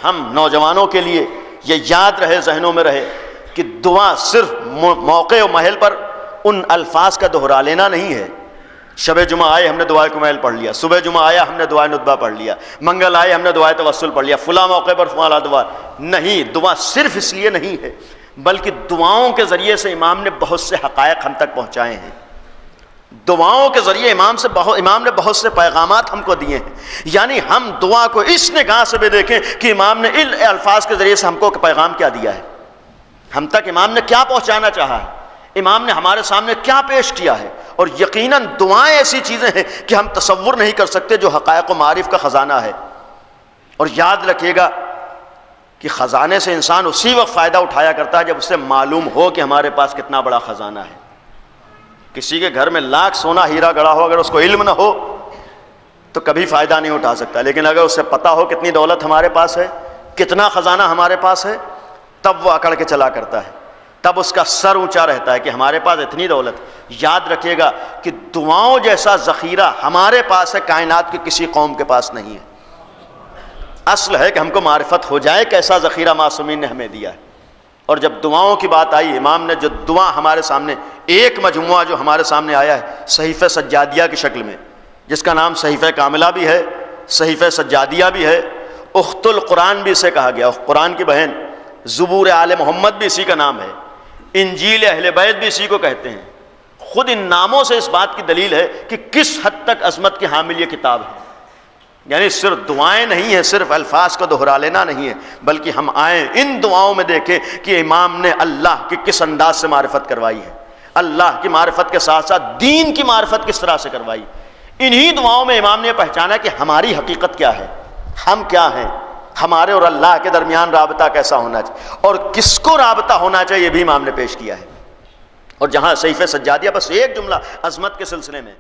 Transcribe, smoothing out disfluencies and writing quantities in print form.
ہم نوجوانوں کے لیے یہ یاد رہے، ذہنوں میں رہے کہ دعا صرف موقع و محل پر ان الفاظ کا دہرا لینا نہیں ہے۔ شب جمعہ آئے ہم نے دعائے کمیل پڑھ لیا، صبح جمعہ آیا ہم نے دعائے ندبہ پڑھ لیا، منگل آئے ہم نے دعائے توسل پڑھ لیا، فلاں موقع پر فلاں دعا نہیں۔ دعا صرف اس لیے نہیں ہے، بلکہ دعاؤں کے ذریعے سے امام نے بہت سے حقائق ہم تک پہنچائے ہیں۔ دعاؤں کے ذریعے امام نے بہت سے پیغامات ہم کو دیے ہیں۔ یعنی ہم دعا کو اس نگاہ سے بھی دیکھیں کہ امام نے ان الفاظ کے ذریعے سے ہم کو پیغام کیا دیا ہے، ہم تک امام نے کیا پہنچانا چاہا ہے، امام نے ہمارے سامنے کیا پیش کیا ہے۔ اور یقیناً دعائیں ایسی چیزیں ہیں کہ ہم تصور نہیں کر سکتے، جو حقائق و معارف کا خزانہ ہے۔ اور یاد رکھیے گا کہ خزانے سے انسان اسی وقت فائدہ اٹھایا کرتا ہے جب اسے معلوم ہو کہ ہمارے پاس کتنا بڑا خزانہ ہے۔ کسی کے گھر میں لاکھ سونا ہیرا گڑا ہو، اگر اس کو علم نہ ہو تو کبھی فائدہ نہیں اٹھا سکتا، لیکن اگر اسے پتا ہو کتنی دولت ہمارے پاس ہے، کتنا خزانہ ہمارے پاس ہے، تب وہ اکڑ کے چلا کرتا ہے، تب اس کا سر اونچا رہتا ہے کہ ہمارے پاس اتنی دولت۔ یاد رکھیے گا کہ دعاؤں جیسا ذخیرہ ہمارے پاس ہے، کائنات کی کسی قوم کے پاس نہیں ہے۔ اصل ہے کہ ہم کو معرفت ہو جائے کیسا ذخیرہ معصومین نے ہمیں دیا ہے۔ اور جب دعاؤں کی بات آئی، امام نے جو دعا ہمارے سامنے، ایک مجموعہ جو ہمارے سامنے آیا ہے صحیفہ سجادیہ کی شکل میں، جس کا نام صحیفہ کاملہ بھی ہے، صحیفہ سجادیہ بھی ہے، اخت القرآن بھی اسے کہا گیا، قرآن کی بہن، زبور آل محمد بھی اسی کا نام ہے، انجیل اہل بیت بھی اسی کو کہتے ہیں۔ خود ان ناموں سے اس بات کی دلیل ہے کہ کس حد تک عظمت کی حامل یہ کتاب ہے۔ یعنی صرف دعائیں نہیں ہیں، صرف الفاظ کو دہرا لینا نہیں ہے، بلکہ ہم آئیں ان دعاؤں میں دیکھیں کہ امام نے اللہ کی کس انداز سے معرفت کروائی ہے، اللہ کی معرفت کے ساتھ ساتھ دین کی معرفت کس طرح سے کروائی۔ انہی دعاؤں میں امام نے پہچانا کہ ہماری حقیقت کیا ہے، ہم کیا ہیں، ہمارے اور اللہ کے درمیان رابطہ کیسا ہونا چاہیے، اور کس کو رابطہ ہونا چاہیے، یہ بھی امام نے پیش کیا ہے۔ اور جہاں صحیفہ سجادیہ، بس ایک جملہ عظمت کے سلسلے میں